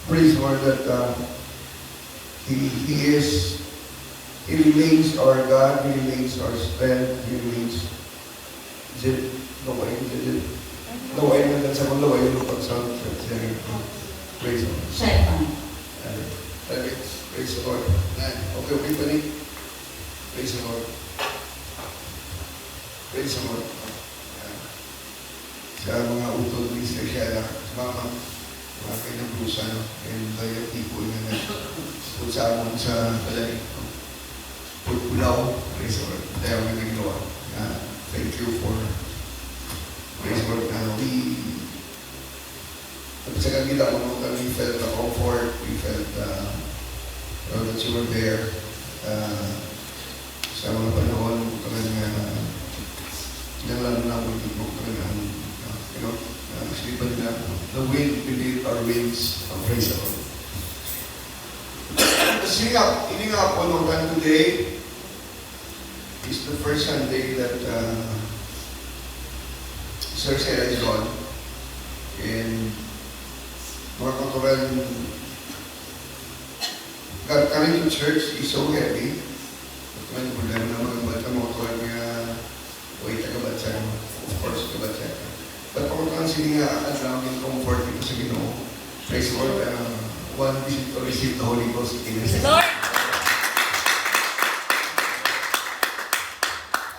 praise the Lord that He remains our God, He remains our strength, He remains, is it, laway na sa mga laway yung pag-sound, praise the Lord. Praise the Lord. Okay pa ni? Praise the Lord. Praise the Lord. Sa mga utol ni Sister Shella, sa mga kanyang brusa, and yung people na nagpunsa mo sa balay. Pulaw, praise the Lord. Tayo ang nagagawa. Thank you for praise the Lord. Sa kanila ko nung we felt the comfort, we felt that you were there. Sa mga panahon, talagang lalo na mo dito, talagang slipan na the wind beneath our wings of praise the Lord. Ini nga po nung today is the first Sunday that Sir Sarah is on. And mga kauturan, coming to church is so heavy. Ang problema na mga kauturan nga way tagabatsa, of course, tagabatsa. But kauturan sila nga at namin comfort dito sa Ginoo. Praise the Lord. One visit to receive the Holy Ghost in his Lord.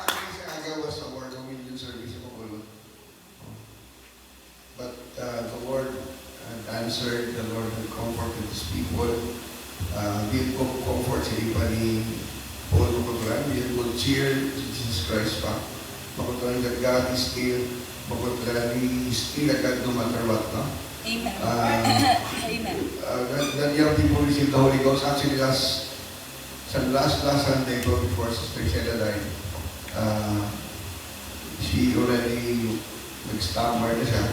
Actually, sa aga was our communion service sa Pakulot. But the Lord answered, the Lord will comfort His people. Give comfort sa iba ni Paul Makutulan. Give good cheer to Jesus Christ pa. Makutulan that God is still, Makutulan He is still a God no matter what, no? Amen. Amen. That young people received the Holy Ghost. Actually, last Sunday before Sister Shella died, she already nag-stammer na siya.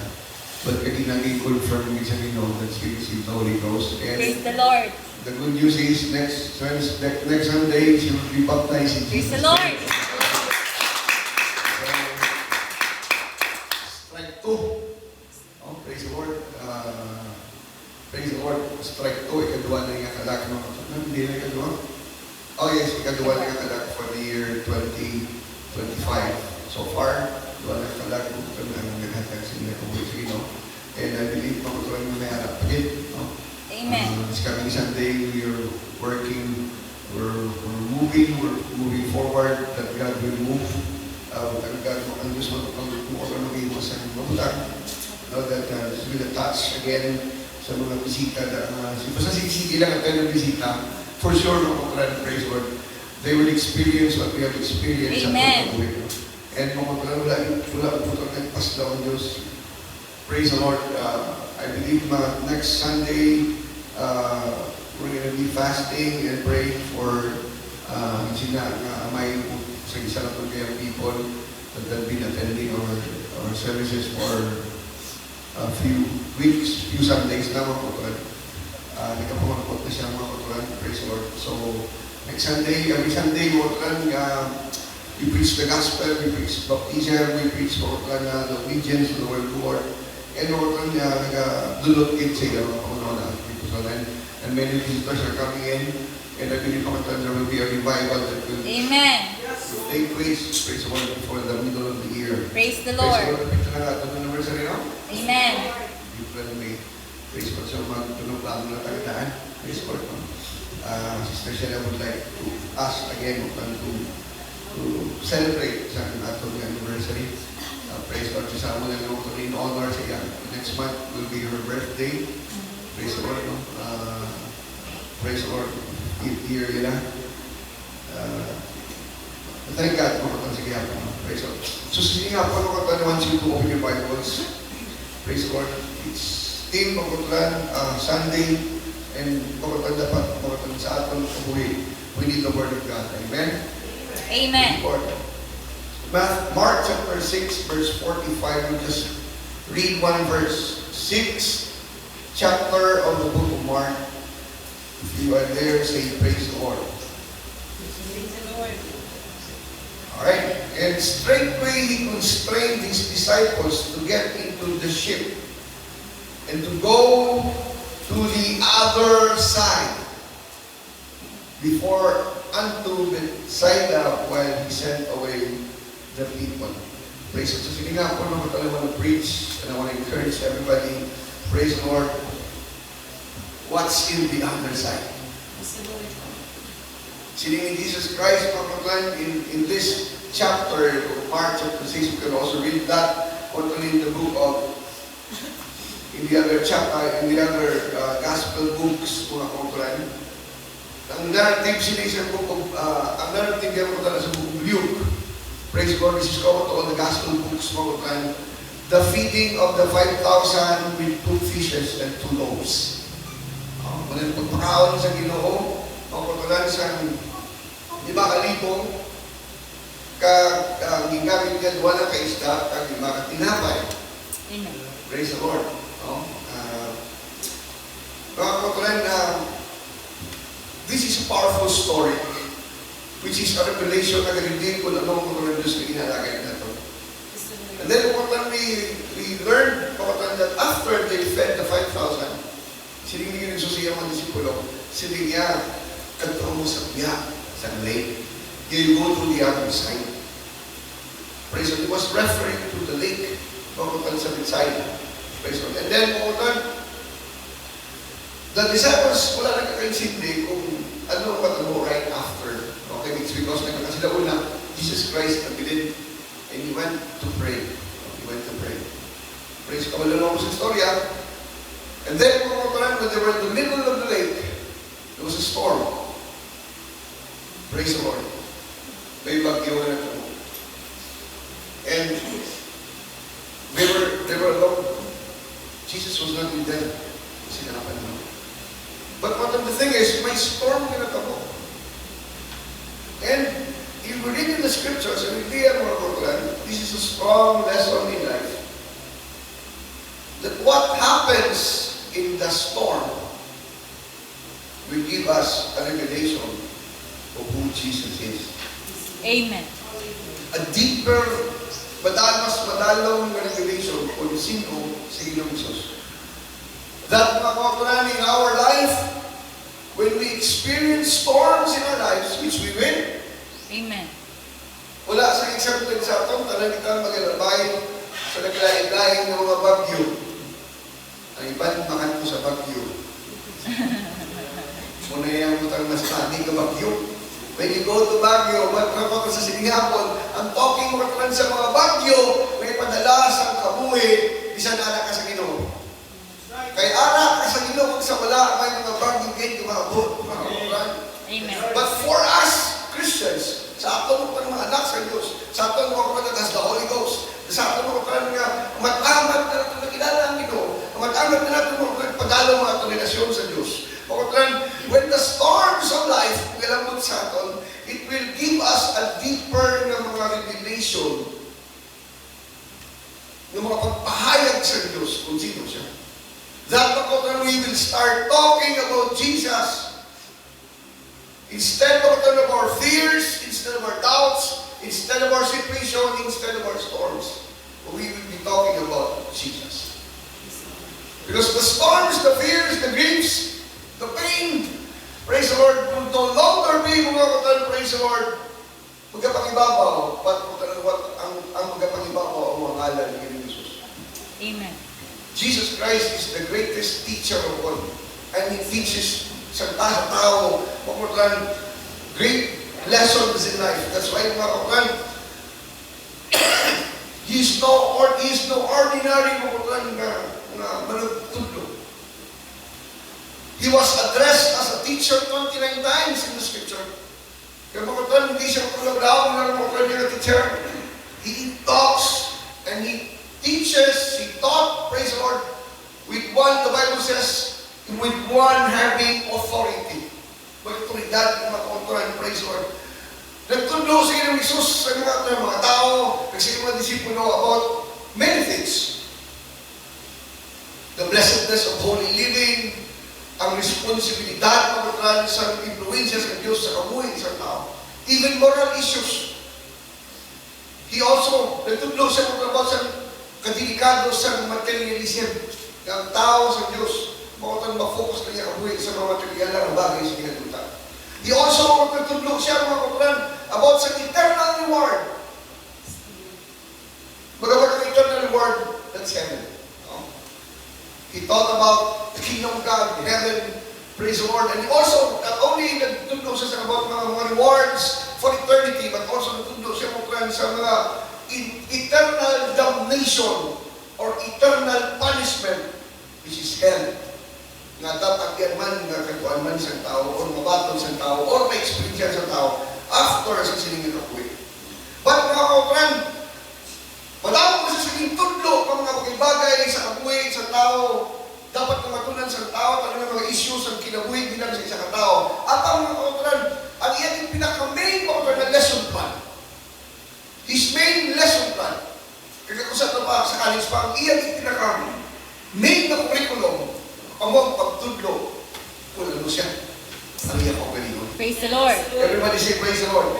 But kanina i-confirm niya sa Ginoo that she received the Holy Ghost. And Praise the Lord. the good news is next Sunday she will be baptized in Praise Jesus' the Lord. name. Strike 2. Oh, praise the Lord. Praise the Lord. Strike 2. Ikaduwa na yung akalak. Hindi na ikaduwa? Oh yes, ikaduwa na yung akalak for the year 2025. So far, duwa na akalak kung ang naghatag sa inyo kung sa Ginoo. And I believe makutuloy mo may harap again. No? Amen. This coming Sunday, we are working, we're moving forward, that God will move. God, ang Diyos mo maging mo sa mabutan. That this will touch again sa mga bisita na basta sige lang at tayo ng bisita, for sure, makukulan, praise God, they will experience what we have experienced. Amen. And makukulan, wala po ito nagpas daw ang Diyos. Praise the Lord. I believe next Sunday, we're going to be fasting and praying for may sa isa na pagkayang people that have been attending our services for a few weeks, few Sundays na mga kutulan. Nagkapumangkot na siya mga kutulan. Praise the Lord. So, next Sunday, every Sunday mga kutulan, we preach the gospel, we preach baptism, we preach mga kutulan the obedience to the word of the Lord. And mga kutulan, nag-dulot it sa mga kutulan. And many visitors are coming in. And I believe mga kutulan, there will be a revival that will Amen. take place, praise the Lord, before the middle of the year. Praise the Praise the Lord. Lord. Picture na natin ang anniversary, no? Amen. April, May. Praise God. So, magtunong plano na tayo daan. Praise God. Sister Shella would like to ask again to celebrate sa ating anniversary. Praise God. Sa mo na lang ito in honor sa iya. Next month will be her birthday. Praise the Lord. No? Praise the Lord. Year yun na. Thank God po ito. Sige po. Praise God. So sige nga po, I want you to open your Bibles. Praise God. It's still pagkutulan, Sunday, and pagkutulan dapat pagkutulan sa aton kabuhi. We need the Word of God. Amen? Amen. Mark chapter 6, verse 45. We just read one verse. 6 chapter of the book of Mark. If you are there, say praise the Lord. Alright, and straightway he constrained his disciples to get into the ship and to go to the other side before unto Bethsaida while he sent away the people. Praise God. So sige nga po, I want to preach and I want to encourage everybody. Praise the Lord. What's in the other side? Sitting in Jesus Christ, in this chapter of Mark chapter 6, you can also read that, not only in the book of, in the other chapter, in the other gospel books, mga kapatid. Ang narrative sila sa book of, ang narrative niya sa book of Luke. Praise God, this is common to all the gospel books, mga kapatid. The feeding of the 5,000 with 2 fishes and 2 loaves. Walang pagpakaon sa Ginoo, pagpakaon sa 5,000 gigamit niya wala ka isda, kag 5 ka tinapay. Amen. Praise the Lord. Mga kapatid, this is a powerful story, which is a revelation na ganun kung anong mga Diyos na inalagay na ito. And then, we learned, that after they fed the 5,000, siling niya nagsusiya mga disipulo, siling niya, kanto mo sa piya, sa lake. You go to the other side. Praise God. It was referring to the lake, mga sa Bethsaida. Praise God. And then, the disciples, wala nagkakaintindi kung ano matamo right after. Okay, it's because nagkakasila una, Jesus Christ nagbilin, and he went to pray. He went to pray. Praise God. Wala mo sa storya. And then, when they were in the middle of the lake, there was a storm. Praise the Lord. May bagyo na ito. And they were alone. Jesus was not with them. Sinapan mo. But the thing is, may storm na ito. And if you read in the scriptures, and we hear more about this is a strong lesson in life. That what happens in the storm will give us a revelation of who Jesus is. Amen. A deeper, mas madalong revelation kung sino si Ginoong Jesus. That mga kapatid, in our life, when we experience storms in our lives, which we will, Amen. wala sa example sa aton, talang kita mag-alabay sa naglaing-laing ng mga bagyo. Ang iban, makan ko sa bagyo. Muna yung mutang mas mati ka bagyo. When you go to Baguio, magkakaroon ka sa Siningapon, ang talking mo katulad sa mga bagyo, may padala sa kabuhi, bisan anak ka sa Ginoo. Kay anak ka sa Ginoo, kung sa wala, may mga bagyo kayo kumabot. Amen. But for us, Christians, sa ato mo mga anak sa Diyos, sa ato mo mga as the Holy Ghost, sa ato mo nga, mat-amat na natin na kilala ang Ginoo, mat-amat na natin mga pagdalo mga relasyon sa Diyos. When the storms of life galambot sa aton, it will give us a deeper na mga revelation ng mga pagpahayag sa Diyos kung sino siya. That we will start talking about Jesus instead of our fears, instead of our doubts, instead of our situation, instead of our storms. We will be talking about Jesus. Because the storms, the fears, the griefs, the pain, praise the Lord, will no longer be mga kapatid, praise the Lord, magapangibabaw, ang magapangibabaw ang mga ngalan ni Jesus. Amen. Jesus Christ is the greatest teacher of all. And He teaches sa tao, mga kapatid, great lessons in life. That's why mga kapatid, He is no ordinary mga kapatid na managtudlo. He was addressed as a teacher 29 times in the scripture. Kaya mga kapatid, hindi siya kulablaw ng mga kapatid na teacher. He talks and he teaches, he taught, praise the Lord, with one, the Bible says, with one having authority. Autoridad, mga kapatid, praise the Lord. Nagtudlo sa Ginoo Jesus sa mga tao, kasi mga disipulo about many things. The blessedness of holy living, ang responsibilidad pagkakaroon sa influensya sa Diyos sa kabuhay isang tao. Even moral issues. He also, nagtudlo siya about sa kadelikado sa materialism ng tao sa Diyos. Makutang ma-focus na niya kabuhi sa mga material na bagay sa kinagutan. Di also magtutulog siya mga kapatid about sa eternal reward. Magkabag ang eternal reward, that's heaven. No? He thought about the kingdom of God, heaven, praise the Lord. And he also, not only nagtutulog siya about mga rewards for eternity, but also nagtutulog siya mga sa mga eternal damnation or eternal punishment, which is hell. Nga tatagyan man, nga katuan man sa tao, or mabatong sa tao, or ma-experience sa tao, after sa silingin kapuwi. But mga kautran, madami ko sa silingin tudlo ang mga bagay sa kapuwi, sa tao, dapat kumatunan sa tao, ano mga issues ang kinabuhi bilang sa isa katao. At ang mga kautran, ang iyan yung pinaka-main kautran na lesson plan. His main lesson plan. Kakakusap na pa sa college pa, ang iyan yung pinaka-main na curriculum among pagtudlo kung ano siya. Ang iyang pagkalingon. Praise the Lord. Everybody say praise the Lord.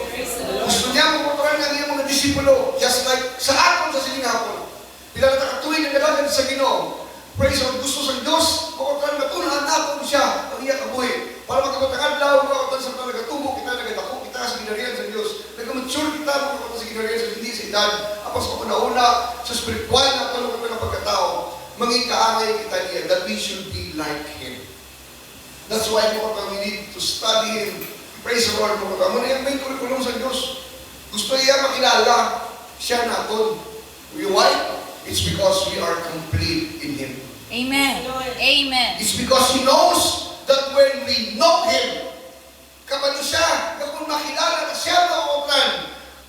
Gusto niya makuturan ng iyang mga disipulo, just like sa aton sa siningapon. Bila natakatuloy ng nalagan sa Ginoo. Praise the Lord. Gusto sa Diyos, makuturan matunahan natin siya ang iyang kabuhi. Para magkakutakan daw, makuturan sa mga nagatubo kita, nagatako kita sa ginarihan sa Diyos. Nagamature kita, makuturan sa ginarihan sa hindi sa edad. Apos ko nauna sa spiritual na tulong ng pagkatao. Manging kaangay kita niya that we should be like Him. That's why we need to study Him. Praise the Lord. Muna yung may kurikulum sa Diyos. Gusto niya makilala siya natin. Why? It's because we are complete in Him. Amen. Amen. It's because He knows that when we know Him, kapag siya, kung makilala na siya na okran,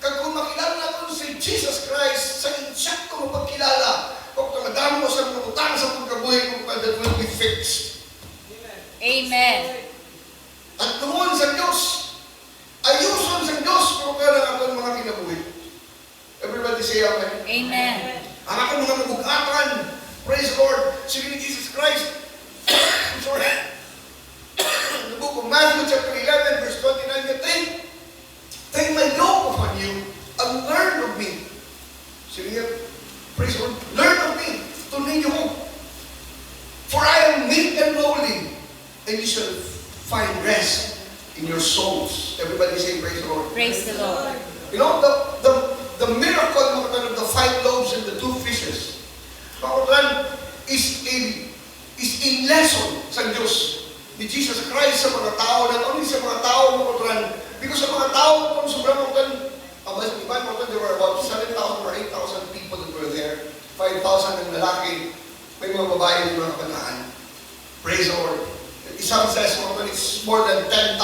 kung makilala natin si Jesus Christ sa insyakto mapagkilala, kung tamadaan mo sa mga utang sa pagkabuhay kung that will be fixed. Amen. At tungkol sa Diyos, ayuson sa Diyos kung kailan natin mga kinabuhi. Everybody say amen. Amen. Ang aking mga mabugatan, praise the Lord, sige ni Jesus Christ. I'm sorry. The book of Matthew chapter 11 verse 29, take my yoke upon you and learn of me. Sige niya, praise the Lord, learn of me, tuloy niyo ko. For I am meek and lowly, and you shall find rest in your souls. Everybody say praise the Lord. Praise the Lord. You know, the miracle of the 5 loaves and the 2 fishes, is a lesson sa Diyos ni Jesus Christ sa mga tao, not only sa mga tao, because sa mga tao, kung sobrang there were about 7,000 or 8,000 people that were there. 5,000 ng lalaki, may mga babae ng mga kabataan. Praise the Lord. Isang says, it's more than 10,000.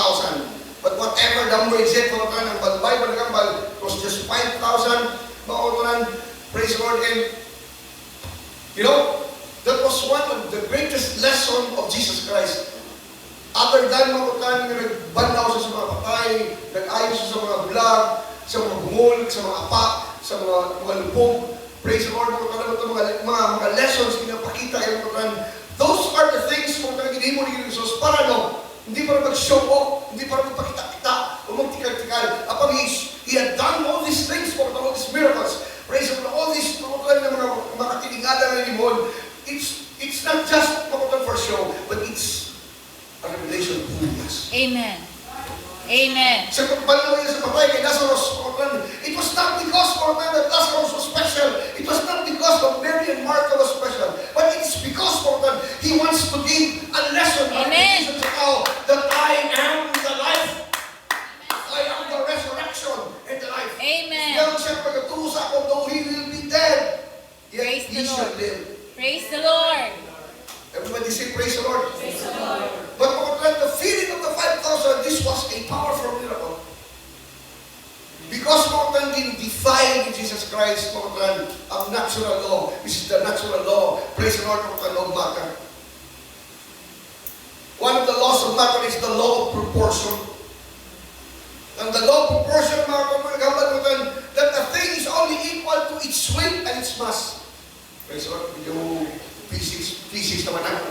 But whatever number is it, ang Bible it was just 5,000. Praise the Lord. And, you know, that was one of the greatest lesson of Jesus Christ. Other than nagbandaw sa mga patay, nag-ayos sa mga bulag, sa mga bungol, sa mga apa, sa mga lupog. Praise the Lord. Mga lessons pinapakita. Those are the things kung ginahimo ni Jesus para hindi para mag-show off, hindi para magpakita-kita, o magtikal-tikal. Apang He had done all these things for all these miracles. Praise the Lord. All these mga tiningala na limon. It's not just for show, but it's a revelation of who He is. Amen. Amen. Sa pagpanaw niya sa patay kay Lazarus, it was not because that Lazarus was special. It was not because of Mary and Martha was special. But it's because He wants to give a lesson sa tao that I am the life. I am the resurrection and the life. Amen. Kaya siya pagkatusa ako, though He will be dead, yet Praise He the shall Lord. live. Praise the Lord. Everybody say praise the Lord. Praise the Lord. But the feeding of the 5,000, this was a powerful miracle. Because defying Jesus Christ, ang natural law, this is the natural law. Praise the Lord, law of matter. One of the laws of matter is the law of proportion. And the law of proportion, that a thing is only equal to its weight and its mass. Praise the Lord, yung physics naman ako,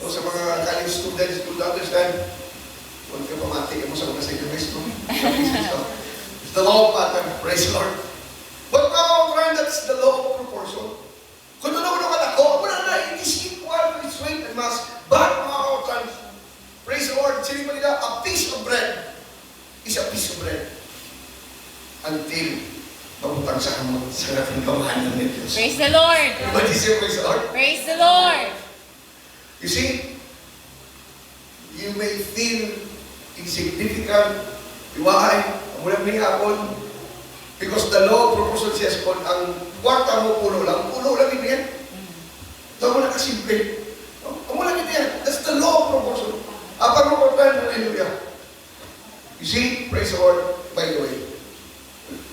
o sa mga college students, to understand, huwag ka pamati mo sa mga seminarist, it's the law of matter, praise the Lord. But now, that's the law of proportion. Kung ano ka ako, wala na, it is equal to its weight and mass. But mga kautan, praise the Lord, sinin mo nila, a piece of bread is a piece of bread. Until mabutang sa kamot, sa harap ng gawahan ng Diyos. Praise the Lord. What is your praise the Lord? Praise the Lord. You see, you may feel insignificant. Why? Mula may hapon. Because the law of proportion says, kung ang kwarta mo puno lang ito yan. Ito mo na kasimple. Ang mo lang ito yan. That's the law of proportion. Apang mo kwarta, hallelujah. You see, praise the Lord, by the way.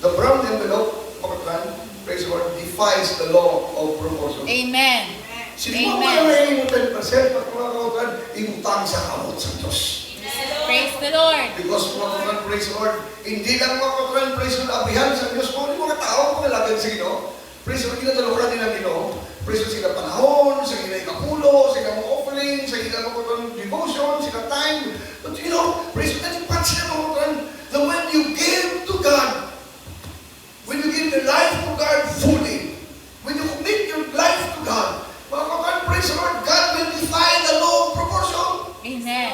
The brown envelope, makatlan, praise the Lord, defies the law of proportion. Amen. Sino mo kaya ngayon yung 10%, pag mga kautan, imutang sa kamot sa Diyos. Praise the Lord. Because mga kautan, praise the Lord, hindi lang mga kautan, praise the Lord, abihan sa Diyos mo, yung mga tao, mga lagyan sa Ginoo, praise the Lord, kinatalukan nila Ginoo, praise the Lord, sila panahon, sa ginay kapulo, sila mga offering, sa ginay mga kautan, devotion, sila time, but you know, praise the Lord, natin pansin mga kautan, that when you give to God, when you give the life to God fully, when you commit your life to God, mga kautan, praise the Lord, God will defy the law of proportion. Amen.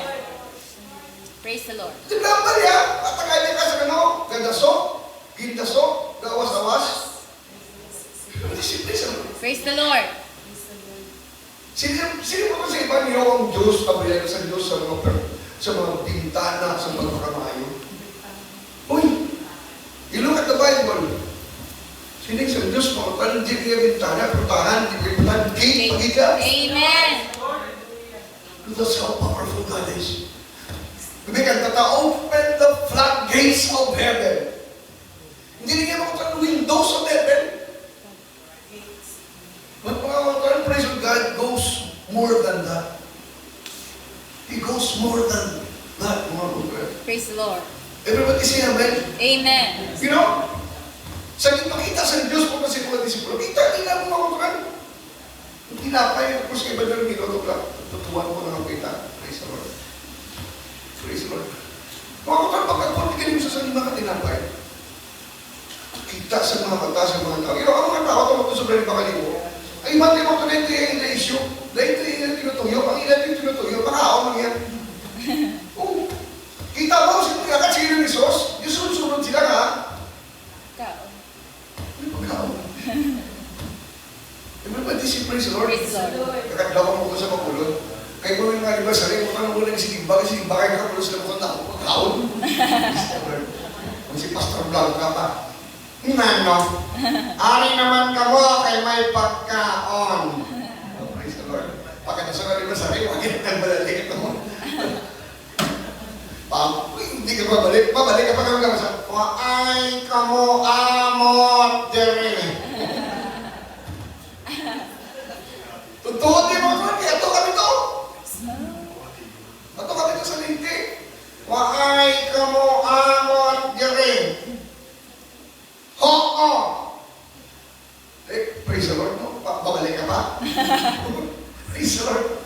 Praise the Lord. Di ba ba niya? Patagay niya ka sa kano? Gandaso? Gindaso? Gawas-awas? Praise the Lord. Sino pa kasi iba niyo ang Diyos, kabayan sa Diyos sa mga bintana, sa mga kamayo? Uy! You look at the Bible. Sining sa Diyos, mga kanan, di kaya bintana, putahan, di kaya bintana, gate, pagita. Amen. That's how powerful God is. Bibigyan ka open the floodgates of heaven. Hindi niya makakita windows of heaven. But mga praise of God goes more than that. He goes more than that, mga kapatid. Praise the Lord. Everybody say amen. Amen. You know, sa makita sa Diyos po kasi mga disipulo, kita nila mga kapatid. Yung tinapay, of course, iba na rin minuto lang. Tutuwan mo na kita. Praise the Lord. Praise the Lord. Mga kapatid, pagkakapagigilin mo sa mga tinapay, kita sa mga mata, sa mga tao. Yung mga tao, ito sa brand pakaliwo. Ay, mati mo ito na ito yung issue. Dahil ito yung tinutuyo. Ang ilan yung tinutuyo, makaon lang yan. Oh, kita mo, sinakat sila ng Isos, yung sunod-sunod sila nga. Kaon. Ano pagkaon? Everybody say praise the Lord. Praise the Lord. Kakadlaw mo ko sa makulod. Kaya mo yung mga anniversary, mo tanong mo lang si Dimba, kasi Dimba kayo nakakulod sila mo na ako pagkaon. Kung si Pastor Blanca pa. Nano, ari naman ka mo kay may pagkaon. Oh, praise the Lord. Pagkata sa anniversary, bakit ka balalik ito mo? Hindi ka babalik. Babalik ka pa kami kami sa, ay kamo amot dere. Totoo din mo ito. Ito kami to. Ito kami to sa lingki. Ay kamo amot dere. Oo. Praise the Lord. No? Babalik ka pa? Praise the Lord.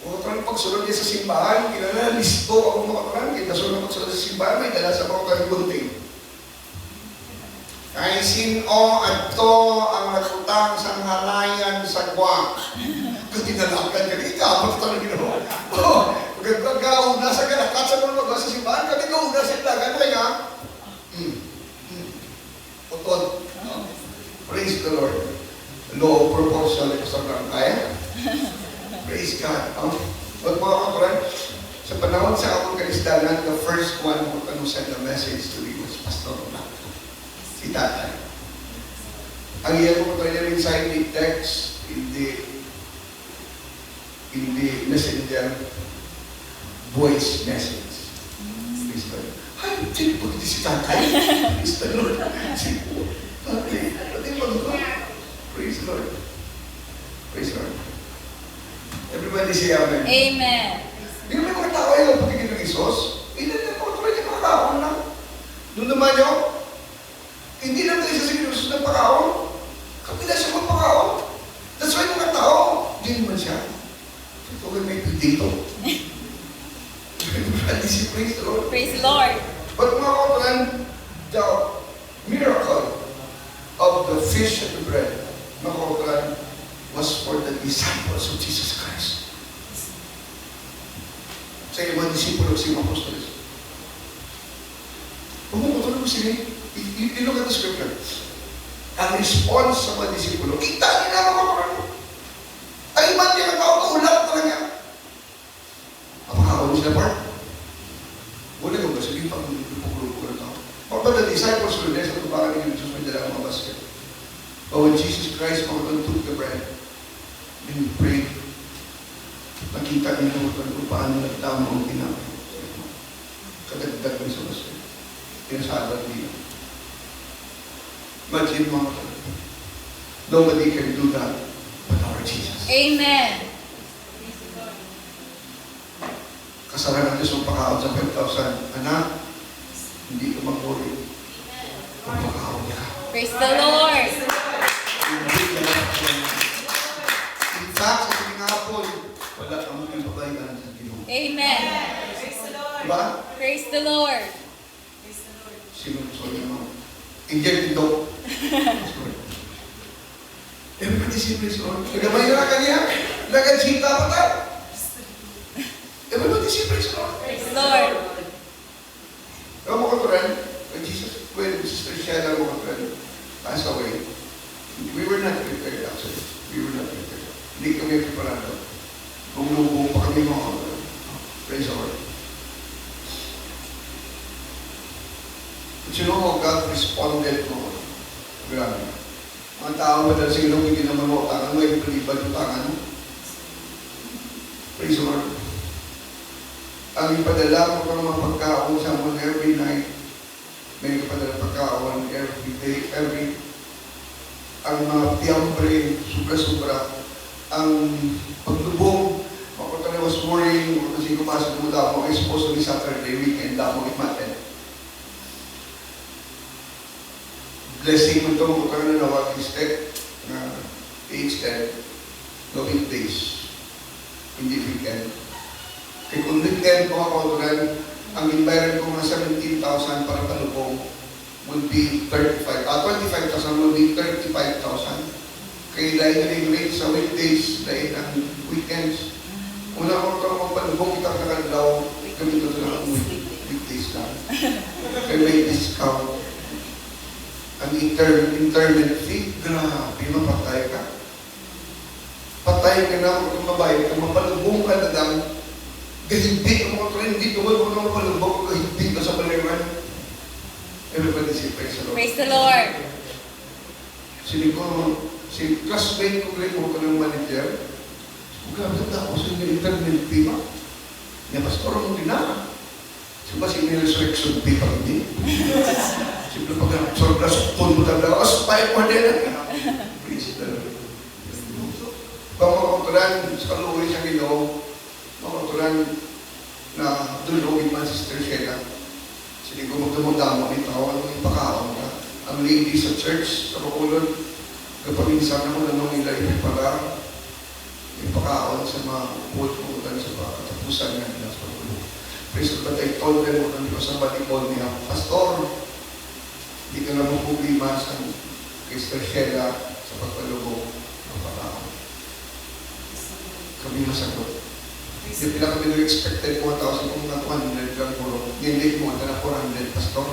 Kung ito ang pagsunod niya sa simbahan, kinala listo ako mga karan, kinasunod pagsunod sa simbahan, may dala sa mga kagunting. Kay sino ato ang nakutang sa halayan sa kwa. Kasi nalakan ka, ikapag talaga ginawa. Pagkagauna sa kanakat sa mga mga sa simbahan, kami gauna sa ilagan, kaya utod. Praise the Lord. Law of proportion ito sa kaya. Praise God. But mga kakuran, sa panahon sa akong kaisdanan, the first one who sent a message to me was Pastor Blanca. Si Tatay. Ang iyan ko ito niya inside the text, in the messenger voice message. Praise God. Ay, hindi po si Tatay. Praise the Lord. Okay. Pati mag-go. Praise the Lord. Praise the Lord. Everybody say amen. Amen. Hindi naman mga tao yung pagiging ng Isos. Hindi naman mga tao yung pagkakaon lang. Doon naman nyo, hindi naman isa sa Diyos ng pagkaon. Kapila siya magpakaon. That's why mga tao, hindi naman siya. Ito kayo may dito. Praise the Lord. Praise the Lord. But mga kapatid, the miracle of the fish and the bread, mga kapatid, was for the disciples of Jesus Christ. sa mga disipulo, sa mga apostoles. Pumuputulog mo sila. You look at the scripture. Ang response sa mga disipulo, kita niya na mga kapatid. Ay, man niya ang tao, kaulat talaga. Apakakaw sila part. Wala ko ba, sabihin pa kung pupulog ko na tao. But the disciples were there, sa tubakan ni Jesus, may dalang mga basket. But when Jesus Christ, mga took the bread, and he prayed, nakita niyo kung paano nagtama ang tinapay. Kadagdag mo sa basket. Pinasalat niya. Imagine mga kapatid. Nobody can do that but our Jesus. Amen. Kasalan ng Diyos ang pakaon sa 5,000. Anak, hindi ka mag-worry. Ang pakaon niya. Praise the Lord. In fact, sa tuwing hapon, wala kang maging pabayaan sa Diyos. Amen. Diba? Praise the Lord. Sino gusto niyo mo? Inject ito. Everybody say praise the Lord. Nagamay na kanya. Nagagsita pa tayo. Everybody say praise the Lord. Praise the Lord. Alam mo katuran, when Jesus, when Sister Shella mo katuran, passed away, we were not prepared actually. We were not prepared. Hindi kami preparado. Bumulubong pa kami mga katuran. Praise the Lord. But you know how God responded mo? Grabe. Mga tao ba dahil sa ilong hindi naman mo tangan mo, ay palibad yung tangan mo. Praise the Lord. Ang ipadala ko ng mga pagkaon sa mga every night. May ipadala pagkaon every day, ang mga tiyambre, sobra-sobra. Ang paglubog, makotali was worrying, kasi kumasok mo daw, mga supposed to be Saturday weekend, daw mga imaten. Blessing mo ito, magkakaroon na walking step na i-extend the weekdays, hindi weekend. Kaya kung weekend ko ako, ang environment ko mga 17,000 para palubong would be 25,000 would be 35,000. Kaya dahil na yung rate sa weekdays, dahil ang weekends, una ko ito magpalubong, kita nakagalaw, gamito ito lang weekdays lang. Kaya may discount. Ang internet fee, grabe, mapatay ka. Patay ka na, kung mabayad ka, mapalubong ka na lang, gahindi ka mga tuloy, hindi tuwal mo na mapalubong, gahindi ka sa baliwan. Everybody say, praise the Lord. Praise the Lord. Si classmate ko rin mo ka ng manager, grabe na ako sa internet fee ba? Niya, pastor mo din na. So ba si resurrection fee pa hindi? Siyempre pag sorry na sukton mo talaga, aspire mo din. Praise the Lord. Kung makakutulan sa kaluwi sa Ginoo, makakutulan na dulogin man Sister Shella. Sige ko magdamodamo ni tao, ano yung pakaon ka. Ang lady sa church, sa Bacolod, kapaminsan naman anong nila ipipara, yung pakaon sa mga upod-uputan sa mga katapusan nga nila sa Bacolod. Praise the Lord, I told them, because somebody called me up, Pastor, hindi ka na problema sa Sister Shella sa pagpalubong ng pakaon. Kami masagot. Yung pinaka expected ko 1,000 kung na 200 lang puro. Hindi mo na 400, Pastor.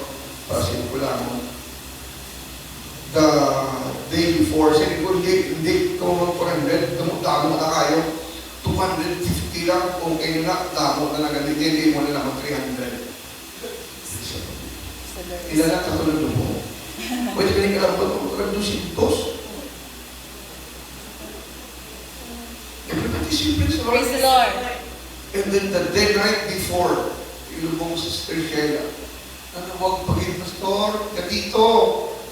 Para sinipula mo. The day before, sabi ko, hindi ko mag 400, damo na kayo. 250 lang, okay na, damo na lang. Hindi mo na naman 300. Ilan ka tulad mo? Pwede ka rin alam ba ito? Tulad 200. Everybody say praise the Lord. Praise the Lord. And then the day night before, ilubong sa Sister Shella. Ano, huwag pagin, Pastor, na dito.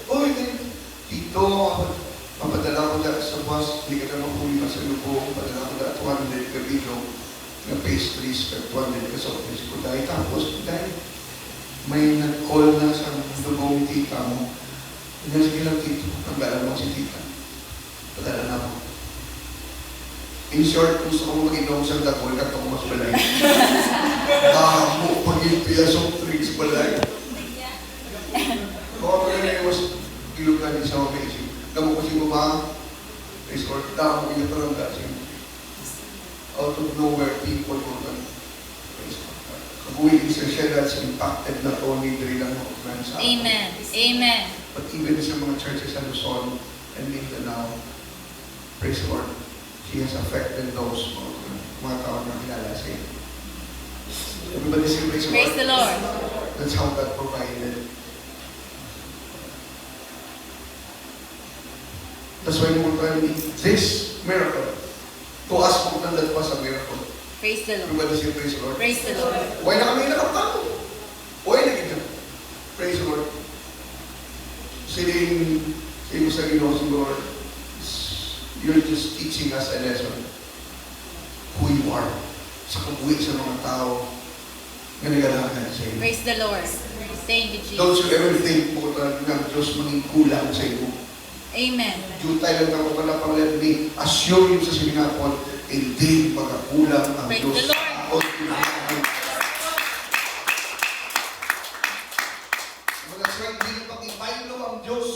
Uy, dito, papadala ko dyan sa bus, hindi ka na mahuli na sa lubong, padala ko dyan 200 kabilo na pastries, 200 ka sa office ko. Tapos, may nag-call na sa lubong tita mo. Hindi, sige lang tito, nagdala mo si tita. Padala na mo. In short, gusto ko mag-inom sa dagol at ako mas balay. Mo, pag-ipiya sa drinks balay. Kung ako rin was ilugan din sa mga isip. Gamo kasi mo ba? Escort, damo ko yung parang gasing. Out of nowhere, people mo kan. who is a siya that's impacted not only the lang mga friends sa atin, Amen. Amen. but even sa mga churches sa Luzon and Mindanao. Praise the Lord. She has affected those mga tao na kilala siya. Everybody say praise the Lord. Praise the Lord. That's how God provided. That's why we're trying to make this miracle. To us, that was a miracle. Praise the Lord. Everybody say praise the Lord. Praise the Lord. Why na kami nakapagod? Why na kita? Praise the Lord. Saying sa Ginoo siguro, you're just teaching us a lesson. Who you are. Sa kabuhi sa mga tao na nagalakan sa iyo. Praise the Lord. Thank you, Don't Jesus. you ever think mo ng Diyos maging kulang sa iyo. Amen. Diyos tayo lang ako pala pang let me assure you sa siningapon, hindi magkakulang ang Praise Diyos. the Lord. Ako, tinatawag. That's why hindi yung pag-ibaylo ang Diyos.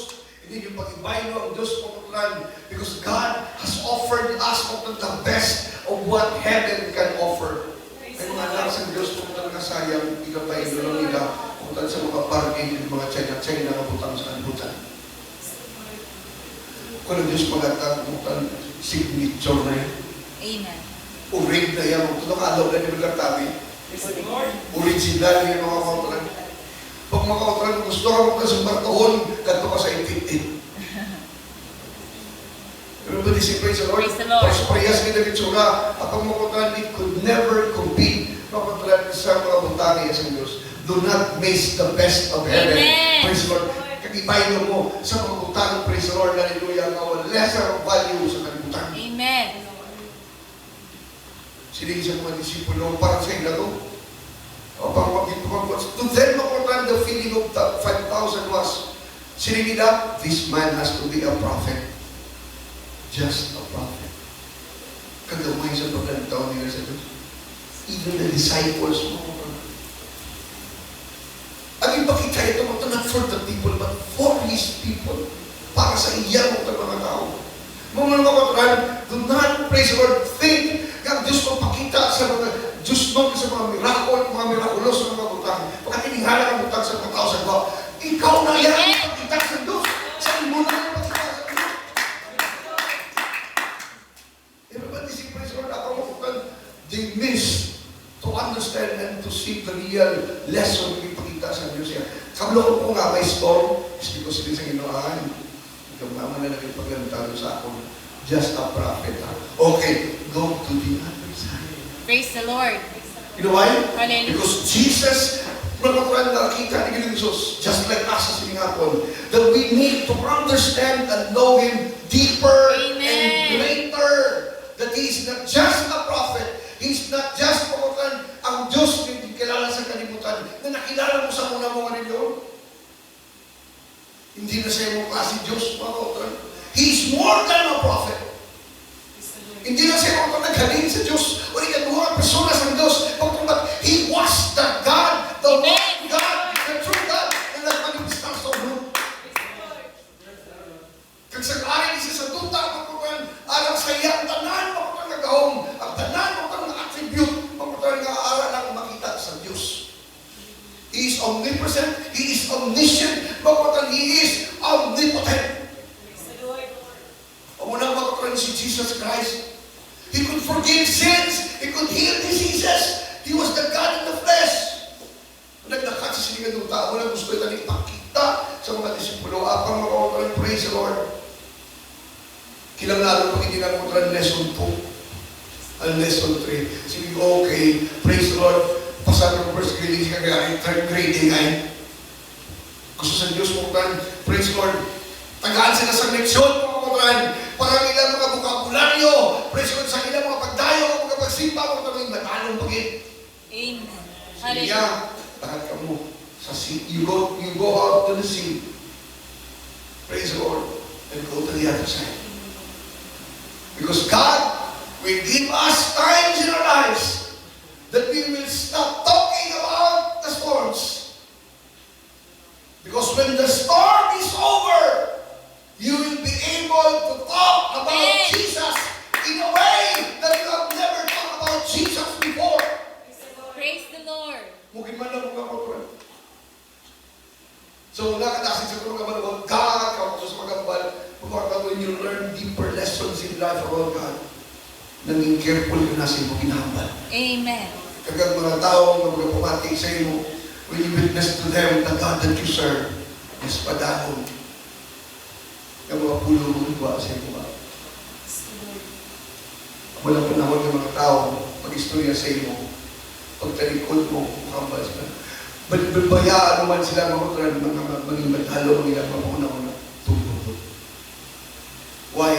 Hindi yung pag-ibaylo ang Diyos pagkutlan. Because God has offered us the best of what heaven can offer. Ay mga anak sa Diyos, pagkutlan na sayang, ikabaylo lang nila, pagkutlan sa mga parking, yung mga China na butang sa kanibutan. Kung ang Diyos magatang, pagkutlan, signature na yan. Amen. Urig na yan, pagkutlan, alaw na yung nagkatabi. Original yan mga pagkutlan. Pag mga pagkutlan, gusto ka pagkutlan sa bartohon, kanto ka sa intintin. Everybody say praise the Lord. Praise the Lord. Pag parehas ka na itsura, at ang mga pagkutlan, it could never compete mga pagkutlan sa mga butangi sa Diyos. Do not miss the best of heaven. Amen. Praise the Lord. Kagibayin mo sa mga butangi, praise the Lord, hallelujah, ang lesser value sa kalibutan. Amen. Sinig sa mga disipulo, parang sa ila to. O parang to them, mga the feeling of the 5,000 was, sinig nila, this man has to be a prophet. Just a prophet. Kagamay sa pagkantaw nila sa Diyos. Even the disciples mo. Ang ipakita ito, not for the people, but for His people. Para sa iyan mo mga tao. Mga kapatid, do not praise the Lord. Think ang Diyos magpakita sa mga Diyos mo sa mga miracle, mga mirakulos sa mga butang. Pagka tininghala ang butang sa mga tao sa gawa, ikaw na yan ang pagkita sa Diyos. Sa imo na ang pagkita sa Diyos. Everybody say praise the Lord. Ako mga they miss to understand and to see the real lesson ng ipakita sa Diyos yan. Kablo ko nga may storm, is because it is ang inuaan. Mama na nagpaglantayo sa ako. Just a prophet. Okay, go to the other side. Praise the Lord. You know why? Hallelujah. Because Jesus, mga nakita ni Jesus, just like us sa siningapon, that we need to understand and know Him deeper Amen. and greater. That He is not just a prophet. He is not just ang Diyos na kilala sa kalibutan na nakilala mo sa una mga reliyon. Hindi na siya yung klase Diyos, mga kautan. He is more than a prophet. Hindi na siya mga naghaling sa Diyos o ikaduha ang persona sa Diyos. But He was the God, the one God, the true God, na nagmanifestar sa ulo. Kag sag-ari siya sa tuta, mga kautan, alang sa iyang tanan, mga kautan, nagahong, ang tanan, mga kautan, attribute, mga kautan, nga aral ang makita sa Diyos. He is omnipresent, He is omniscient, bakit He is omnipotent. O muna bakit si Jesus Christ, He could forgive sins, He could heal diseases, He was the God in the flesh. Nagdakat sa sinigang ng tao na gusto ito ipakita sa mga disipulo, apang mga praise the Lord. Kilangalo pag hindi na mga lesson 2, ang lesson 3. Sige, okay, praise the Lord. Pasal ng first grading siya kaya third grading ay gusto sa Diyos mo kan, praise Lord. Tagaan sila sa leksyon mga kapatran. Parang ilang mga bukabularyo. Praise Lord sa ilang mga pagdayo, mga pagsimpa, mga kapatran, matalong pagin. Amen. Siya, Hallelujah. takat ka mo sa sea. You go out to the sea. Praise the Lord. And go to the other side. Because God will give us times in our lives that we will stop talking about the storms. Because when the storm is over, you will be able to talk about Amen. Jesus in a way that you have never talked about Jesus before. Praise the Lord. Mungkin man lang mga kapaturan. So, nakatasin sa tulong naman about God, kapag sa magambal, when you learn deeper lessons in life about God, naging careful ka na sa iyong ginahambal. Amen. Kagag mga tao na mga pumatik sa iyo, when you witness to them the God that you serve, is padahon. Yung mga pulo mong iba sa iyo. Walang panahon ng mga tao, mag-istorya sa iyo, pagtalikod mo, makambal sila. Bayaan naman sila mga maging matalo, mga mapuna-una. Why?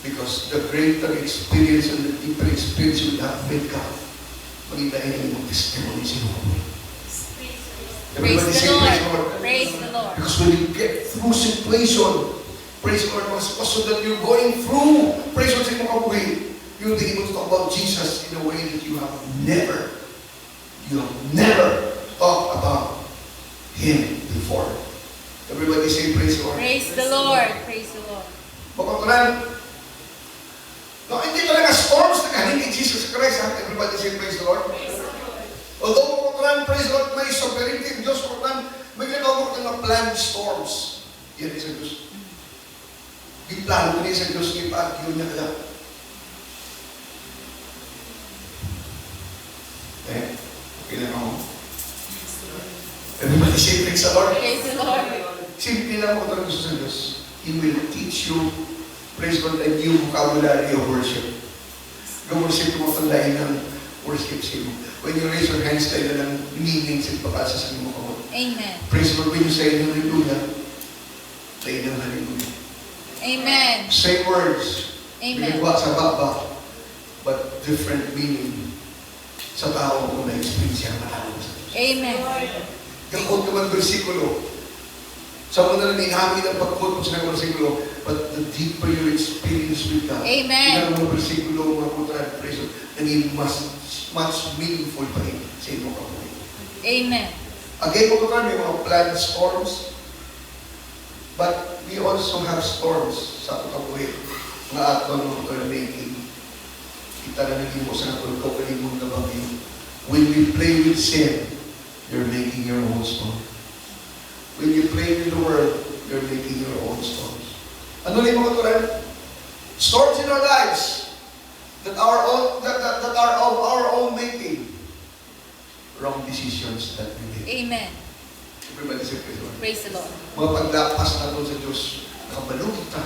Because the greater experience and the deeper experience you have with God, maging dahil yung testimony sa iyo. Praise Everybody the say, praise the Lord. Lord. Praise the Lord. Because when you get through situation, praise the Lord, so that you're going through, praise the Lord sa iyong kabuhi, you'll be able to talk about Jesus in a way that you have never talked about Him before. Everybody say, praise the Lord. Praise the Lord. Praise the Lord. Makontrolan. No, hindi talaga storms na galing kay Jesus Christ. Ha? Everybody say, praise the Lord. Although makontrolan, praise the Lord, may sovereignty. Diyos, makontrolan, may ginagawa ko ng planned storms. Yan is sa Diyos. Giplano ko niya sa Diyos, ipag-yun niya kaya. Okay na ako. Everybody say, praise the Lord. Praise the Lord. Simple lang mo talaga sa Diyos. He will teach you, praise God, a new vocabulary of worship. Ga-worship mo ang lain ng worship sa iyo. When you raise your hands, tayo na ng meaning sa ipapasa sa iyo mo. Amen. Praise God, when you say hallelujah, tayo ng hallelujah. Amen. Same words. Amen. Binigwa sa baba, but different meaning sa tao kung na-experience siya matalo sa Diyos. Amen. Kakot naman versikulo. Sa mga na ninami ng pagkot mo sa mga versikulo, but the deeper your experience with God, Amen. yung mga versikulo, mga kutra, praise God, naging much meaningful pa rin sa iyong kabuhay. Amen. Again, mga kutra, may mga planned storms, but we also have storms sa kabuhay. Mga atong mga kutra making. Kita na naging mo sa natulog ko kalimong na bagay. When we play with sin, you're making your own storm. When you play with the world, you're making your own storms. Ano rin mga turan? Storms in our lives that are of our own making. Wrong decisions that we make. Amen. Everybody say praise the Lord. Praise the Lord. Mga paglapas na doon sa Diyos, nakabalo kita.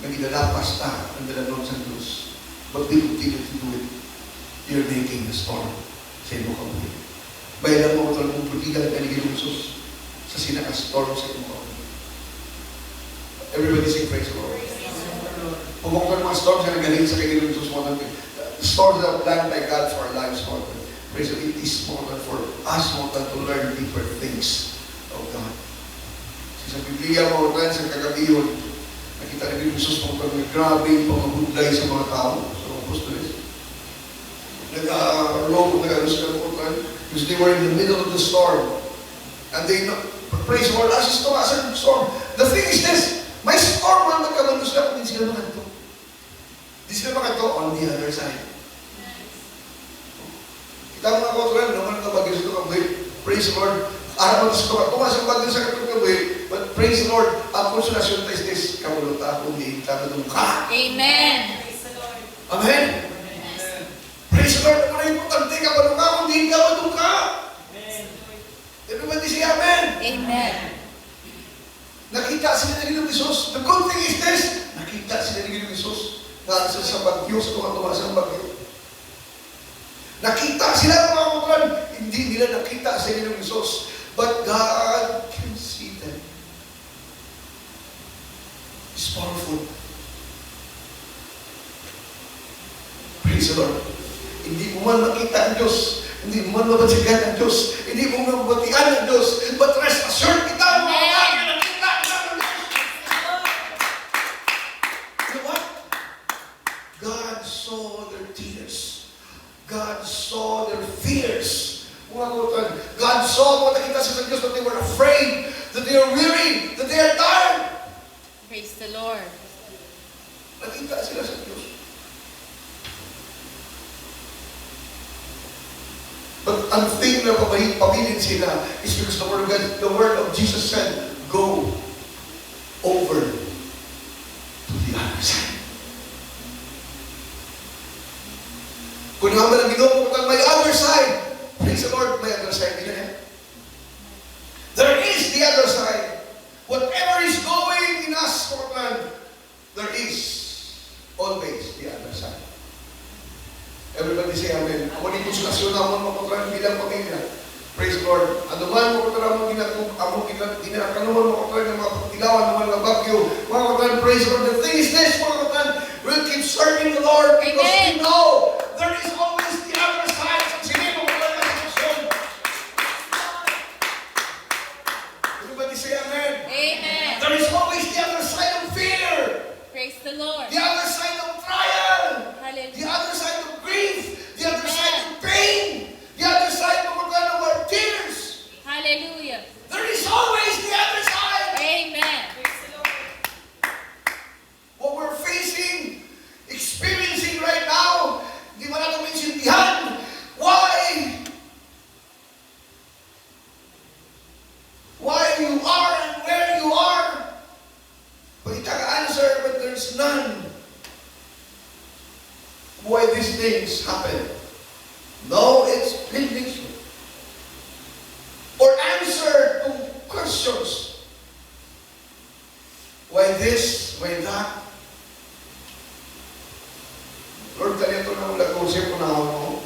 Nagidalapas ta ang dalalong sa Diyos. But we continue to do it. You're making a storm sa iyong kabuhay. Bayaran mo ito ng putigan ka ni Jesus sa sinaka-storm sa iyong kabuhay. Everybody say praise the Lord. Pumunta ng mga storms na nagaling sa kanya ng Jesus mo natin. Storms that are planned by God for our lives, Lord. Praise the Lord. It is more than for us, more than to learn deeper things of God. Sa Biblia mo, sa kagabiyon, nakita rin yung Jesus mo kami, grabe yung pamabudlay sa mga tao, sa mga apostoles. Nag-robo, nag-alus ka ng because they were in the middle of the storm. And they, praise the Lord, as is tumasan ng storm. The thing is this, may storm ang nagkamandos na, hindi sila makato. Hindi sila makato on the other side. Kita mga kontrol, naman na bagay sa ito, praise the Lord, araw mo sa tumasang bagay sa kapag kabuhi, but praise the Lord, ang konsolasyon tayo is this, kamuluta akong hindi tatadong ka. Amen. Amen? Praise the Lord, kung na importante ka, kung ka, kung hindi ka, madung ka. Everybody say Amen. Amen. Nakita sila ng Ginoong Isus. The good thing is this, nakita sila ng Ginoong Isus. Nasa sa bagyo, sa tumasang bagyo. Nakita sila ng mga kontrol, hindi nila nakita sa Ginoong Isus. But God can see them. It's powerful. Praise the Lord. Hindi mo man makita ang Diyos. Hindi mo man mabatigan ang Diyos. Hindi mo man mabatian ang Diyos. But rest assured kita, mga bagay na nakita ang Diyos. You know what? God saw their tears. God saw their fears. Mga kautan, God saw what nakita sa Diyos that they were afraid, that they are weary, that they are tired. Praise the Lord. Nakita sila sa Diyos. But ang thing na pabilin sila is because the word of God, the word of Jesus said, go over to the other side. Kung naman ang Ginoo kung may other side, praise the Lord, may other side din yan. There is the other side. Whatever is going in us, there is always the other side. Everybody say amen. Ako ni konsolasyon naman makutran bilang pamilya. Praise the Lord. Ano man makutran mo ginakanuman makutran ng mga pagtilawan ng mga bagyo. Makutran, praise the Lord. The thing is this, makutran, we'll keep serving the Lord because we know there is always the other side. Sige, makutran na konsolasyon. Everybody say amen. Amen. There is always the other side of fear. Praise the Lord. The other side of trial. The Hallelujah. other side of grief. The other side of pain. The other side of our tears. Hallelujah. There is always the other side. Amen. What we're facing, experiencing right now, di ba natin maintindihan? Why? Why you are and where you are? But it can answer, but there's none. Why these things happen? No explanation. Or answer to questions. Why this? Why that? Lord, ganito na wala ko siya punahon mo.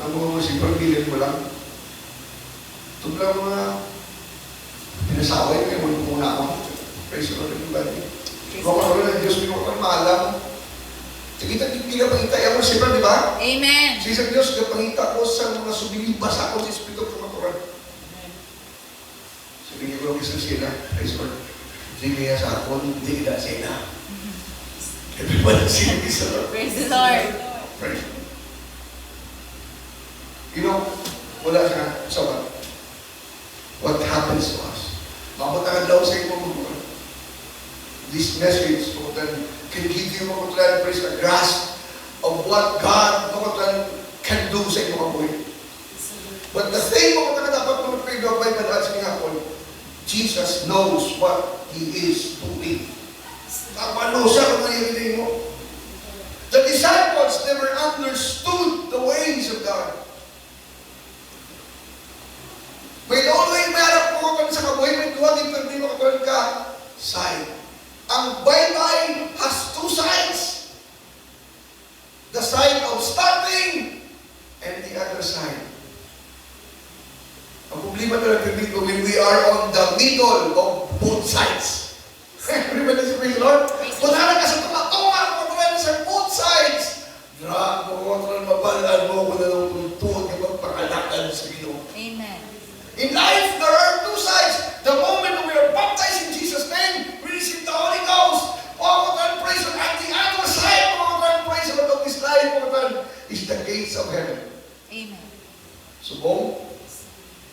Ang mga sipagbilin mo lang. Ito lang mga pinasaway kayo muna ako. Praise the Lord, everybody. Baka ko na Diyos, hindi ko kayo maalam. Kita hindi ka pangita. Ayaw mo siyempre, di ba? Amen. Sa Diyos, kapangita ko sa mga subilibas ako sa Espiritu ng Maturan. Sabi ko lang isa sila. Praise the Lord. Hindi kaya sa ako, hindi kaya sila. Everybody say this, Lord. Praise the Lord. Praise the Lord. You know, wala siya. So what happens to us? Mabutangan daw sa inyo mga this message can give you mga praise a grasp of what God can do sa inyo mga buhay. But the thing mga dapat mag-pray-drop by padaan sa hapon, Jesus knows what He is doing. Ano siya kung nangyayari mo? The disciples never understood the ways of God. May only meron po ka sa kabuhay, may duwag hindi mo ka side. Ang baybay has two sides. The side of starting and the other side. Ang problema talaga dito, when we are on the middle of both sides. Everybody say, praise the Lord. Kung nalang ka sa tumatungan, kung sa both sides, grabe mo, mabalaan mo kung nalang tuwag yung magpakalakan sa Ginoo. Amen. In life, there are two sides. The moment that we are baptized in Jesus' name, we receive the Holy Ghost. Praise God. And the other side, praise God, of this life, is the gates of heaven. Amen. So,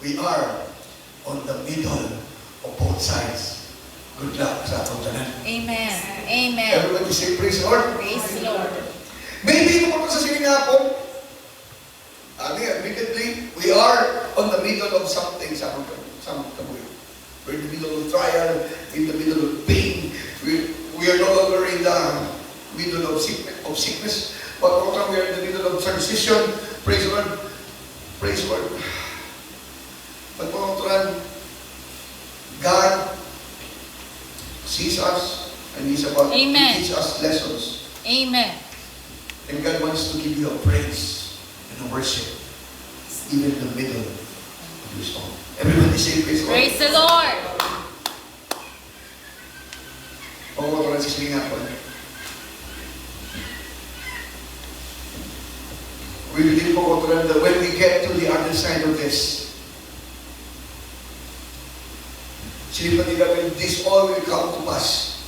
we are on the middle of both sides. Good luck sa atong tanan. Amen. Amen. Everybody say, praise the Lord. Praise the Lord. Maybe kung sa siningapon, admittedly, we are on the middle of something, some kabuhay. We're in the middle of trial, in the middle of pain. We are no longer in the middle of sickness, but we are in the middle of transition. Praise the Lord. Praise the Lord. But God sees us and He's about to teach us lessons. Amen. And God wants to give you a praise and a worship, even in the middle of your storm. Everybody say praise the Lord. Praise the Lord. Pagkakataon sa siningapon. We believe pagkakataon that when we get to the other side of this, sinipan nila when this all will come to pass,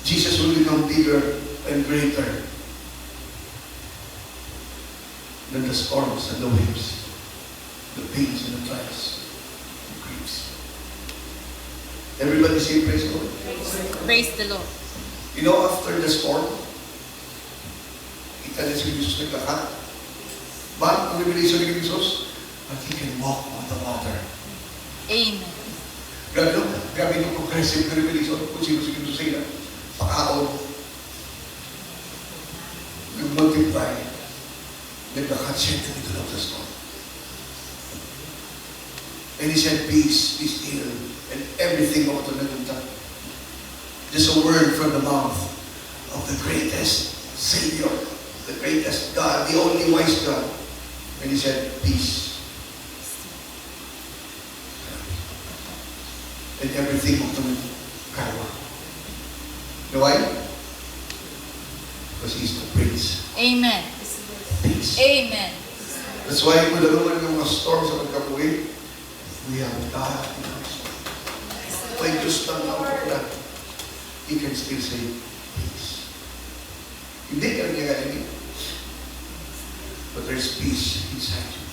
Jesus will become bigger and greater than the storms and the waves, the pains and the trials, the griefs. Everybody say praise the Lord. Praise the Lord. You know, after the storm, it Dahil si Jesus naglakat. Ba? Ang revelation ni Jesus? But He can walk on the water. Amen. Grabe no? Grabe yung progressive na revelation kung sino si Jesus sila. Pakaon. Nag-multiply. Naglakat siya into the middle of the storm. And He said, peace, be still. And everything ako ito nagunta. Just a word from the mouth of the greatest Savior, the greatest God, the only wise God. And He said, peace. And everything of the karma. You know why? Because He's the Prince. Amen. Peace. Amen. That's why kung nalaman ng mga storm sa pagkabuhi, we have God in our storm. May Diyos lang ang pagkabuhi. He can still say, peace. Hindi ka niya galing. But there's peace inside you.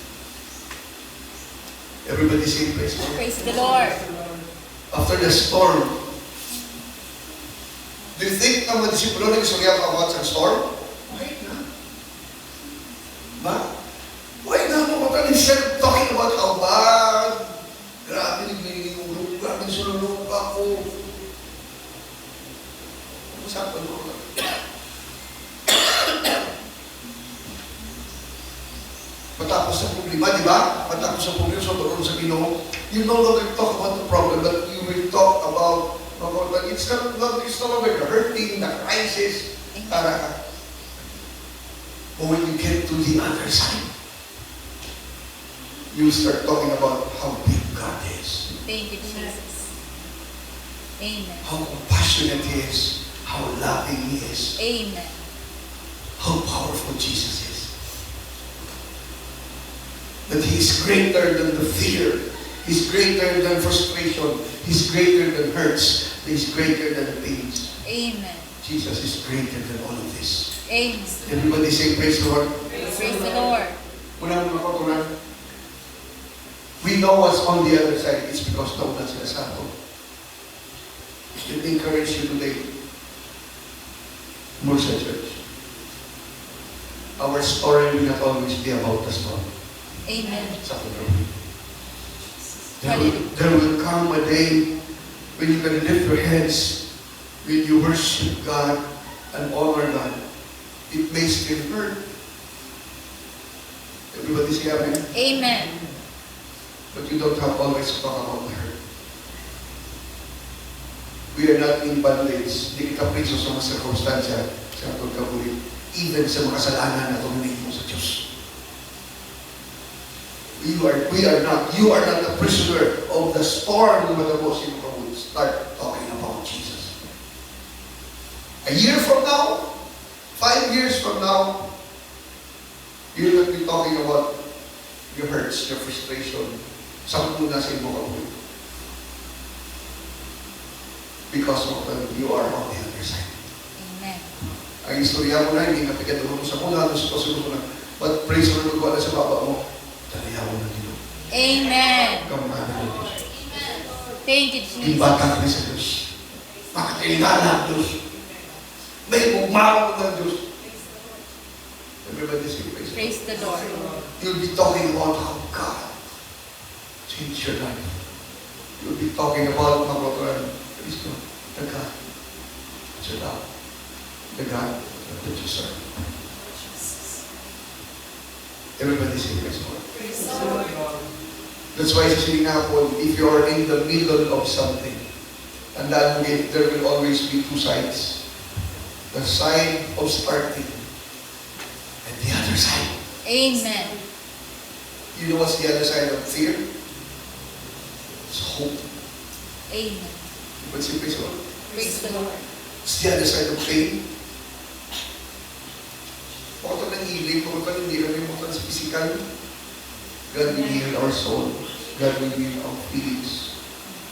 Everybody say praise the Lord. Praise the Lord. After the storm, do you think na mga disipulo nag-istorya about sa storm? Why not? Ba? Why not? Instead of talking about how bad, grabe nagniningulog, grabe sululog ako. Usapan mo lang. Matapos sa problema, di ba? Matapos sa problema, so doon sa Ginoo, you no longer talk about the problem, but you will talk about but it's no longer the hurting, the crisis. But when you get to the other side, you start talking about how big God is. Thank you, Jesus. Amen. How compassionate He is. How loving He is. Amen. How powerful Jesus is. That He is greater than the fear. He's greater than frustration. He's greater than hurts. He's greater than pains. Amen. Jesus is greater than all of this. Amen. Everybody say, praise the Lord. Praise the Lord. Una mga kautulan, we know what's on the other side. It's because daw na sila sa ato. Let me encourage you today, Mursa Church. Our story will not always be about the storm. Amen. Sa pagkakas. There will come a day when you can lift your hands, when you worship God and honor God. It may still hurt. Everybody say amen. Amen. But you don't have always to talk about the hurt. We are not in bondage. Hindi kita priso sa mga circumstansya sa atong kabuhi. Even sa mga kasalanan na tuminig mo sa Diyos. You are not a prisoner of the storm no matter what you would start talking about Jesus. A year from now, 5 years from now, you will not be talking about your hurts, your frustration, sampu na sa imo kabuhi. Because of you are on the other side. Amen. Ang istorya mo na, hindi napigat mo sa muna, sa pasulo mo na. But praise the Lord, wala sa baba mo. Tanayaw na dito. Amen. Kamukha na Diyos. Thank you, Jesus. Ibatan ka sa Diyos. Makatingala ang Diyos. May bugmawag ng Diyos. Everybody say praise. Praise the Lord. You'll be talking about how God changed your life. You'll be talking about mga kapatid. Praise God. The God that you love. The God that you serve. Everybody say praise God. Praise the Lord. That's why sa siningapon, if you are in the middle of something, and that there will always be two sides. The side of starting and the other side. Amen. You know what's the other side of fear? It's hope. Amen. But say praise God. Praise the Lord. It's the other side of pain. Bakit ng healing, bakit hindi kami makita sa physical? God will heal our soul. God will heal our feelings.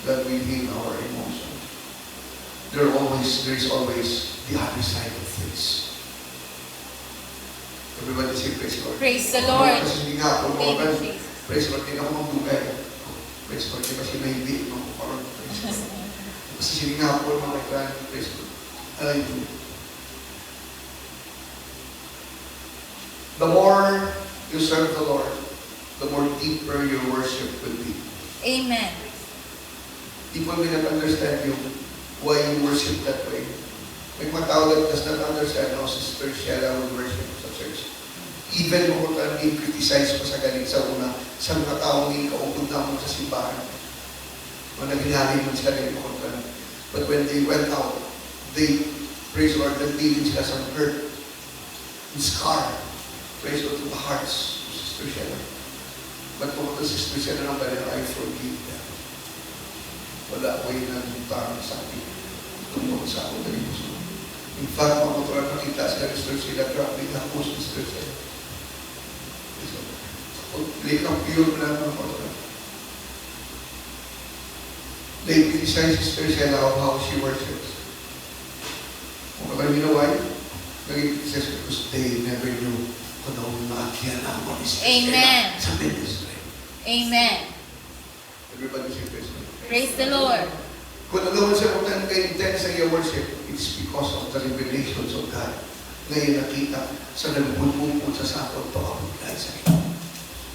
God will heal our emotions. There is always the other side of this. Everybody say praise God. Praise the Lord. Kasi hindi nga ako Thank mga you, Jesus. praise God, hindi ako magdugay. Praise God, kasi hindi ako parang praise God. Kasi hindi nga ako mga praise God. Hallelujah. The more you serve the Lord, the more deeper your worship will be. Amen. People may not understand you, why you worship that way. May mga tao that does not understand how Sister Sheila will worship sa church. Even kung may criticize pa sa galing sa una, sa mga tao may kaupod na mo sa simbahan. Mga naghinali mo sila ng mga. But when they went out, they, praise the Lord, nagbilin sila sa hurt and scar. Praise the Lord to the hearts of Sister Sheila. But kung ito Sister Sheila ng banal, I forgive them. Wala ko yung nagutang sa akin. Tungkol sa ako dali puso. In fact, mga motoran nakita sila Sister Sheila, grabe na po Sister Sheila. Lake ang pure na mga motoran. They criticize Sister Sheila of how she worships. Kung you know why? Nag-criticize because they never knew kung ano maakiyan ang mga Sister Amen. Sheila sa ministry. Amen. Everybody say praise the Lord. Praise the Lord. Kung ano siya kung tayo ka-intense sa iyo worship, it's because of the revelations of God. Ngayon nakita sa nagbulbulpul sa sakot, pakapagay sa iyo.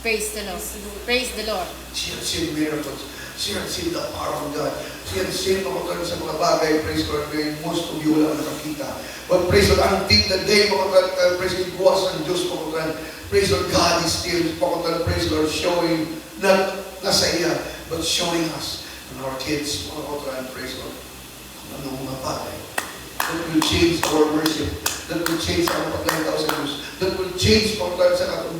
Praise the Lord. Praise the Lord. She had seen miracles. She had seen the power of God. She had seen mga sa mga bagay, praise God, ngayon most of you wala nakakita. But praise God, until the day, praise God, buwas ang Diyos, praise God, God is still, praise God, showing, not nasa iya, but showing us, and our kids, praise God, kung anong mga bagay. That will change our worship. That will change our paglantaw sa Diyos. That will change sa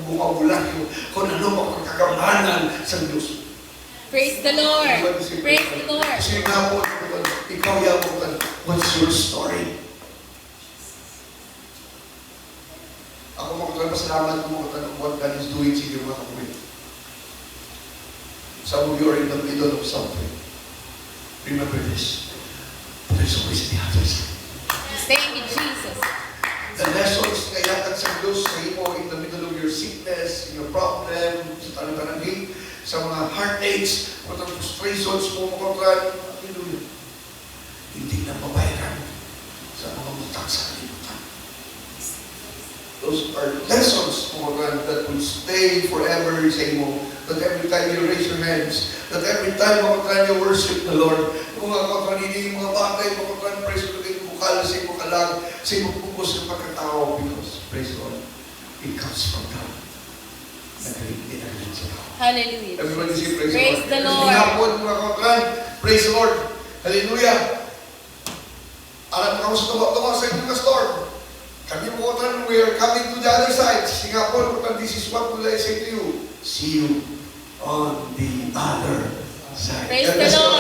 vocabulary kung ano ang kagamanan sa Diyos. Praise the Lord. Praise the Lord. Kasi nga po, ikaw yaman, what's your story? Ako pasalamat ko what God is doing sa iyo mga kapatid. Some of you are in the middle of something. Remember this. There's always the other side. Thank you, Jesus. The lessons na yatag sa Diyos sa iyo in the middle of your sickness, in your problem, sa tanang-tanangin, sa mga heartaches, mga frustrations mo, mga hallelujah. Hindi na mabayaran sa mga utang sa kalimutan. Those are lessons, mga that will stay forever sa iyo. That every time you raise your hands, that every time mga you worship the Lord, mga hindi mga bagay, mga praise the Lord, bukal sa iyo kalag, sa iyo pupus ng pagkatao, because, praise the Lord, it comes from God. Nagkaligin na rin sa tao. Hallelujah. Everybody say praise, Praise the Lord. Hinapon mga kapatran, praise the Lord. Hallelujah. Alam mo sa tuwa sa inyong storm. Kami po kapatran, we are coming to the other side. Singapore, kapatran, this is what will I say to you. See you on the other side. Praise the Lord.